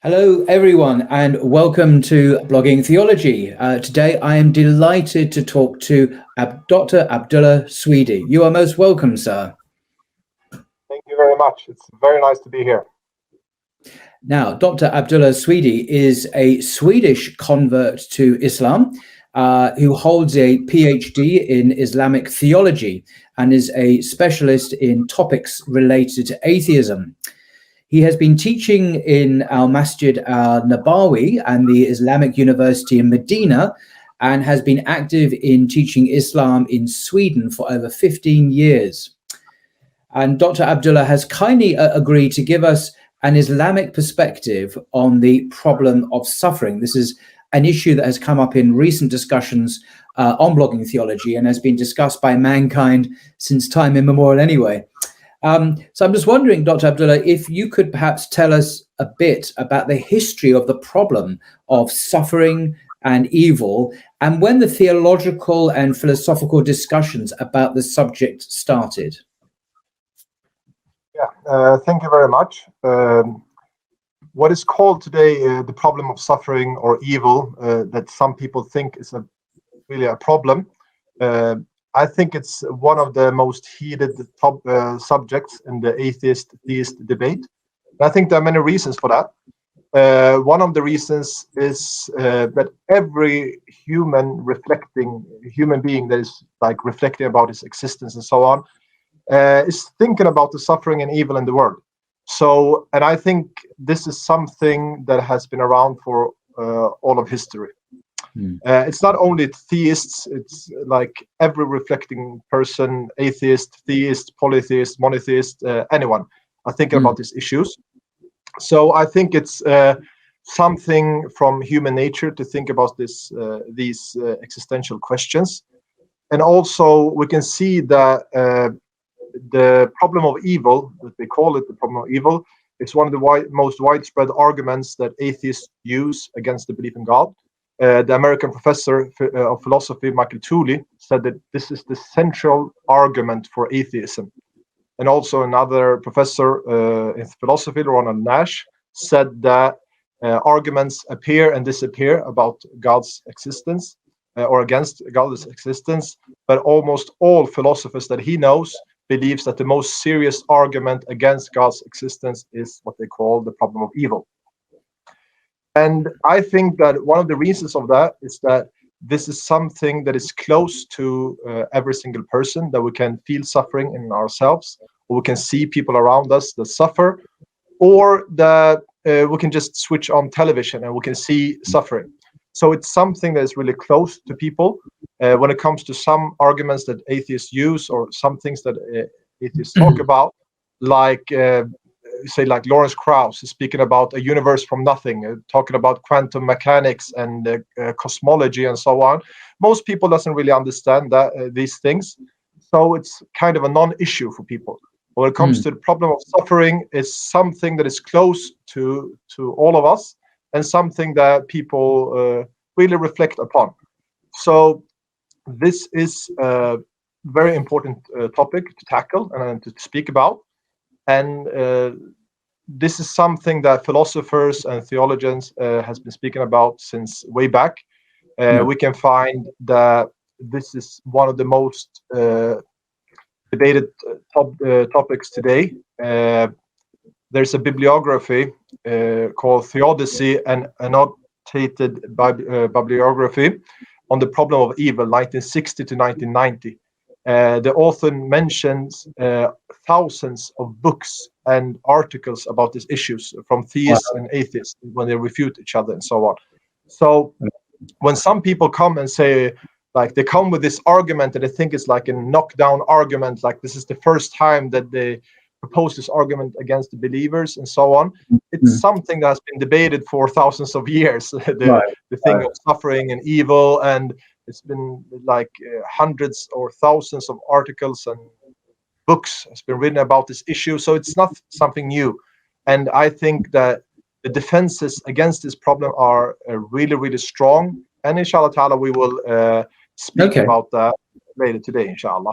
Hello, everyone, and welcome to Blogging Theology. Today, I am delighted to talk to Dr. Abdullah Sweedy. You are most welcome, sir. Thank you very much. It's very nice to be here. Now, Dr. Abdullah Sweedy is a Swedish convert to Islam who holds a PhD in Islamic theology and is a specialist in topics related to atheism. He has been teaching in Al Masjid Al Nabawi and the Islamic University in Medina, and has been active in teaching Islam in Sweden for over 15 years. And Dr. Abdullah has kindly agreed to give us an Islamic perspective on the problem of suffering. This is an issue that has come up in recent discussions on blogging theology and has been discussed by mankind since time immemorial anyway. So I'm just wondering, Dr. Abdullah, if you could perhaps tell us a bit about the history of the problem of suffering and evil, and when the theological and philosophical discussions about the subject started. Thank you very much. What is called today the problem of suffering or evil, that some people think is really a problem, I think it's one of the most heated subjects in the atheist-theist debate. And I think there are many reasons for that. One of the reasons is that every human being that is like reflecting about his existence and so on is thinking about the suffering and evil in the world. So, and I think this is something that has been around for all of history. It's not only theists, it's like every reflecting person, atheist, theist, polytheist, monotheist, anyone are thinking about these issues. So I think it's something from human nature to think about these existential questions. And also we can see that the problem of evil, that they call it the problem of evil, is one of the most widespread arguments that atheists use against the belief in God. The American professor of philosophy, Michael Tooley, said that this is the central argument for atheism. And also another professor in philosophy, Ronald Nash, said that arguments appear and disappear about God's existence or against God's existence, but almost all philosophers that he knows believes that the most serious argument against God's existence is what they call the problem of evil. And I think that one of the reasons of that is that this is something that is close to every single person, that we can feel suffering in ourselves, or we can see people around us that suffer, or that we can just switch on television and we can see suffering. So it's something that is really close to people. When it comes to some arguments that atheists use, or some things that atheists talk about, like say like Lawrence Krauss is speaking about a universe from nothing, talking about quantum mechanics and cosmology and so on. Most people doesn't really understand that these things, so it's kind of a non-issue for people. When it comes to the problem of suffering, it's something that is close to all of us and something that people really reflect upon. So this is a very important topic to tackle and to speak about. And this is something that philosophers and theologians has been speaking about since way back. We can find that this is one of the most debated topics today. There's a bibliography called Theodicy, an annotated bibliography on the problem of evil, 1960 to 1990. The author mentions thousands of books and articles about these issues from theists and atheists when they refute each other and so on. So when some people come and say, like, they come with this argument that they think is like a knockdown argument, like this is the first time that they propose this argument against the believers and so on, it's something that has been debated for thousands of years, the thing of suffering and evil, and it's been like hundreds or thousands of articles and books has been written about this issue, so it's not something new. And I think that the defenses against this problem are really, really strong, and inshallah ta'ala we will speak about that later today, inshallah.